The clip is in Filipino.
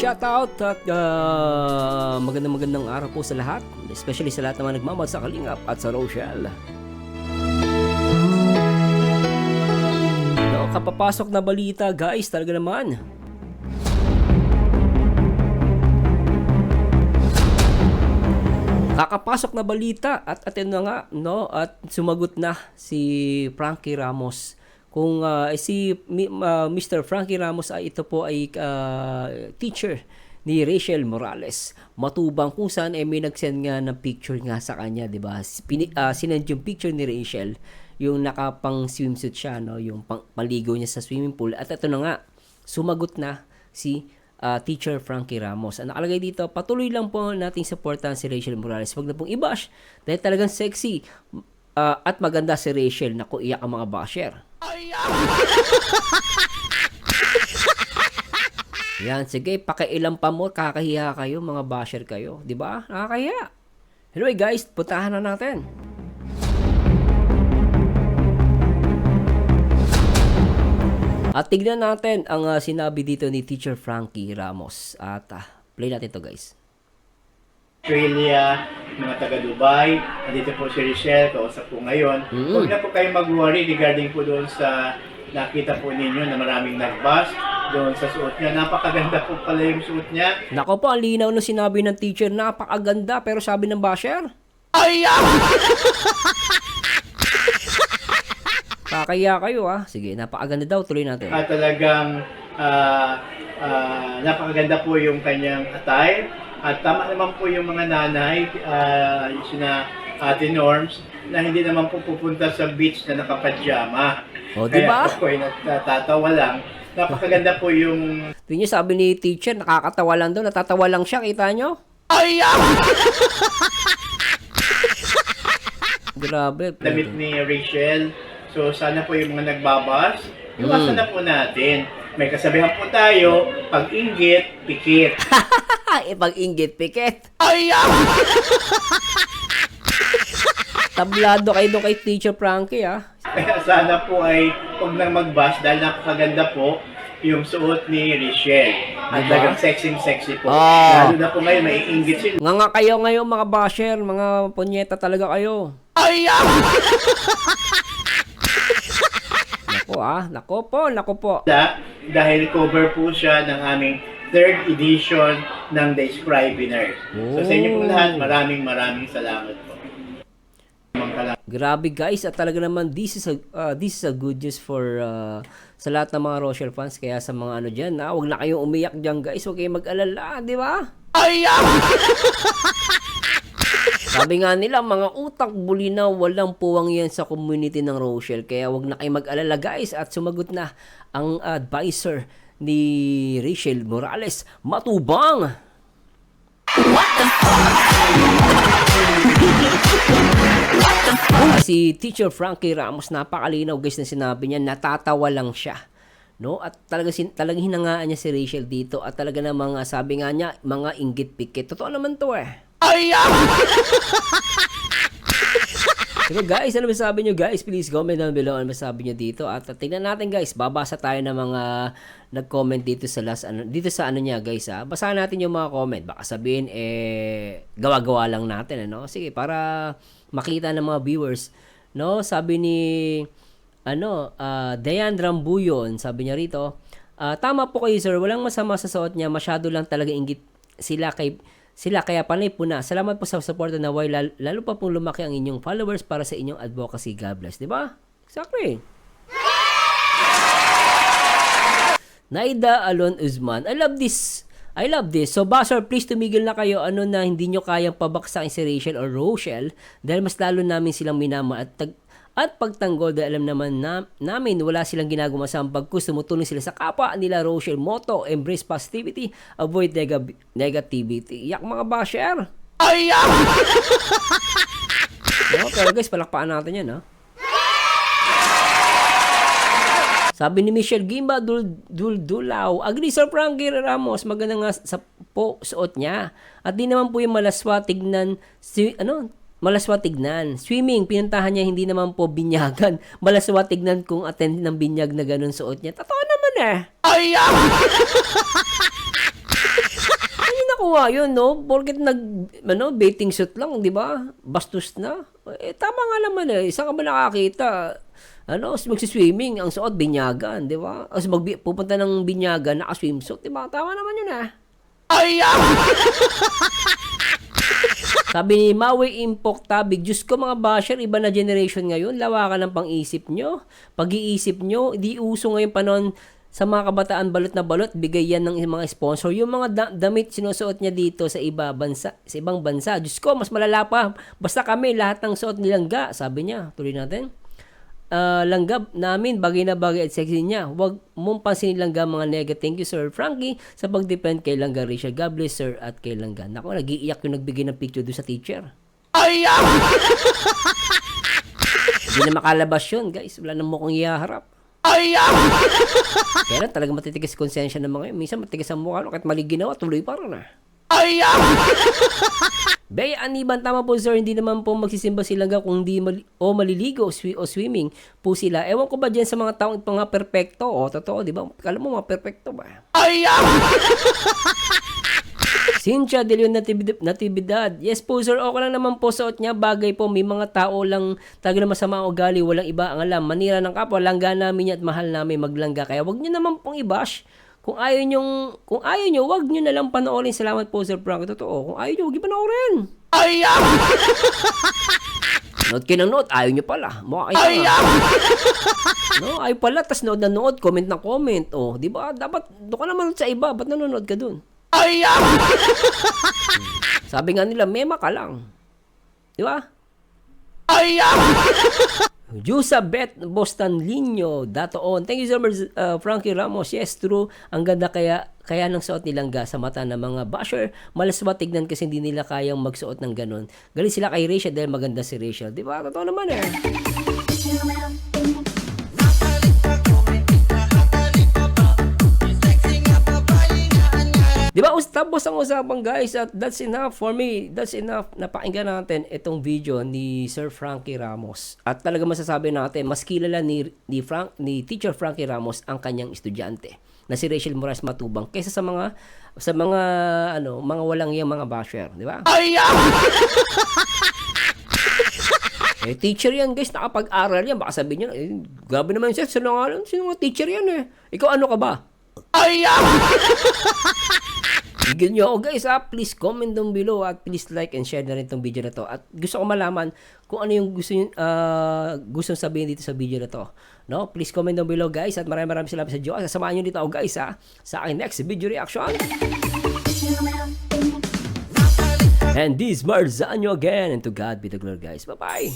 shoutout at magandang araw po sa lahat, especially sa lahat naman nagmamahal sa Kalingap at sa Rochelle. No, kapapasok na balita guys, talaga naman. Kakapasok na balita at atin na nga, no, at sumagot na si Frankie Ramos. Kung Mr. Frankie Ramos ay ito po ay teacher ni Rachel Morales. Matubang kung saan may nag-send nga ng picture nga sa kanya, 'di ba? Sinend yung picture ni Rachel, yung nakapang swimsuit siya, no, yung paligo niya sa swimming pool. At ito na nga, sumagot na si Teacher Frankie Ramos. Ang nakalagay dito, patuloy lang po nating supportahan si Rachel Morales. Huwag na pong i-bash dahil talagang sexy at maganda si Rachel. Naku, iyak ang mga basher. Yan, sige, pakiilan pa mo, kakahiya kayo, mga basher kayo. Diba? Nakakahiya. Anyway guys, puntahan na natin. At tignan natin ang sinabi dito ni Teacher Frankie Ramos. At play natin to guys. Australia, mga taga Dubai, nandito po si Rachel, kausap po ngayon. Huwag na po kayong mag-worry regarding po doon sa nakita po ninyo na maraming nag-bust doon sa suot niya. Napakaganda po pala yung suot niya. Nako po, ang linaw nung sinabi ng teacher, napakaganda, pero sabi ng basher, ay! Kakaya kayo Sige, napakaganda daw. Tuloy natin. At talagang napakaganda po yung kanyang attire. At tama naman po yung mga nanay, yung sina Ate Norms, na hindi naman po pupunta sa beach na nakapadyama. O, diba? Kaya ako ay natatawa lang. Napakaganda po yung... Tingnan niyo, sabi ni teacher, nakakatawa lang daw. Natatawa lang siya, kita nyo? Ay! Grabe. Damit ni Rachel. So, sana po yung mga nagbabas, iwasan na po natin. May kasabihan po tayo, pag-inggit, pikit. Pag-inggit, pikit. Ay! Tablado kayo doon kay Teacher Frankie, Kaya sana po ay huwag nang magbas dahil napakaganda po yung suot ni Rachel. At Diba? talagang sexy po. Lalo na po ngayon, may inggit sila. Nga kayo ngayon, mga basher, mga punyeta talaga kayo. Ay! Nako po. Dahil cover po siya ng aming 3rd edition ng The Scrivener. So sa inyo po lahat, maraming salamat po. Grabe guys, at talaga naman this is a good news for sa lahat ng mga Rochelle fans. Kaya sa mga ano diyan, wag na kayong umiyak diyan guys, wag kayong mag-alala, di ba? Ay! Sabi nga nila, mga utak bulinaw, walang puwang yan sa community ng Rochelle. Kaya wag na kayong mag-alala guys. At sumagot na ang advisor ni Rachel Morales, matubang. What the fuck? Si Teacher Frankie Ramos, napakalinaw guys na sinabi niya, natatawa lang siya. No? At talagang hinangaan niya si Rachel dito. At talaga namang sabi nga niya, mga inggit pikit. Totoo naman to Ay! Diba guys, ano masasabi nyo guys? Please comment down below ano masasabi nyo dito. At tingnan natin guys, babasa tayo ng mga nag-comment dito sa dito sa ano niya guys Basahin natin yung mga comment. Baka sabihin gawa-gawa lang natin Sige, para makita ng mga viewers. No, sabi ni Dayan Rambuyon, sabi niya rito, tama po kayo sir, walang masama sa suot niya, masyado lang talaga inggit sila kaya panay po na. Salamat po sa support na lalo pa pong lumaki ang inyong followers para sa inyong advocacy. God bless. Diba? Exactly. Naida Alon Uzman. I love this. So, Basher, please tumigil na kayo na hindi nyo kayang pabaksakin si Rachel or Rochelle dahil mas lalo namin silang minama at pagtanggol dahil alam naman namin wala silang ginagawa sa bagkus, tumutulong sila sa kapwa nila. Rochelle motto, embrace positivity, avoid negativity. Yak mga basher. Ay! No, pero guys, palakpaan natin yan Sabi ni Michelle Gimba Dulaw, agree Sir Frankie Ramos, maganda nga sa suot niya. At di naman po yung malaswa tignan Swimming, pinuntahan niya, hindi naman po binyagan. Malaswa tignan kung attend ng binyag na ganun suot niya. Totoo naman Ay! ko nga yun, no? Porket bathing suit lang, di ba? Bastos na. Tama nga naman eh. Saan ka ba nakakita? Magsiswimming, ang suot, binyagan, di ba? As pupunta ng binyagan, naka-swimsuit, di ba? Tama naman yun eh. Sabi ni Maui Impok Tabig, Diyos ko mga basher, iba na generation ngayon, lawakan ng pang-isip nyo. Pag-iisip nyo, di uso ngayon panon sa mga kabataan balot na balot, bigay yan ng mga sponsor. Yung mga damit sinusuot niya dito sa ibang bansa. Diyos ko, mas malala pa. Basta kami, lahat ng suot nilangga, sabi niya. Tuloy natin. Langga namin, bagay na bagay at sexy niya. Huwag mong pansinin langga mga nega. Thank you, Sir Frankie, sa pag-depend kay Langga Rachel. God bless, Sir, at kay Langga. Naku, nag-iiyak yung nagbigay ng picture doon sa teacher. Hindi na makalabas yun, guys. Wala nang mukhang ihaharap. Kaya talaga matitigas konsensya ng mga yun. Minsan matigas ang mukha, kahit mali ginawa, tuloy pa rin Bea Aniban, tama po sir, hindi naman po magsisimba sila kung hindi maliligo o swimming po sila. Ewan ko ba dyan sa mga taong mga perpekto? Totoo, di ba? Kala mo mga perpekto ba? Cynthia De Leon Natividad. Yes po sir, okay lang naman po suot niya. Bagay po, may mga tao lang talaga na masama ang ugali, walang iba ang alam. Manira ng kapwa, langga namin niya at mahal namin maglangga. Kaya wag niyo naman pong i-bash. Kung ayaw nyo, wag nyo na lang panoorin. Salamat po, Sir Frank. Totoo. Kung ayaw nyo, wag nyo panoorin. Nood kayo ng nood, ayaw nyo pala. Mukha kayo ayaw pala, tas nood na nood, comment na comment. Di ba? Dapat, doon ka naman sa iba. Ba't nanonood ka dun? Sabi nga nila, mema ka lang. Di ba? Jusa Bet Boston Linyo Datoon. Thank you so much, Frankie Ramos. Yes, true. Ang ganda kaya ng suot nilang sa mata ng mga basher. Malas ba tignan kasi hindi nila kayang magsuot ng ganun. Galing sila kay Rachel dahil maganda si Rachel. Di ba? Totoo naman eh. Di ba? Tapos ang usapan guys at that's enough for me. That's enough. Napakinggan natin itong video ni Sir Frankie Ramos. At talaga masasabi natin, mas kilala ni Teacher Frankie Ramos ang kanyang estudyante na si Rachel Morales Matubang kaysa sa mga mga walang iyang mga basher, di ba? Teacher yan guys, nakapag-aral yan. Baka sabihin nyo, grabe naman siya, sino nga teacher yan eh? Ikaw ano ka ba? Bigyan nyo ako guys please comment down below at please like and share na rin itong video na to. At gusto ko malaman kung ano yung gusto sabihin dito sa video na to. No? Please comment down below guys at maraming salamat sa Diyos. Sasamahan nyo dito ako guys sa aking next video reaction. And this Marzano again and to God be the glory guys. Bye bye.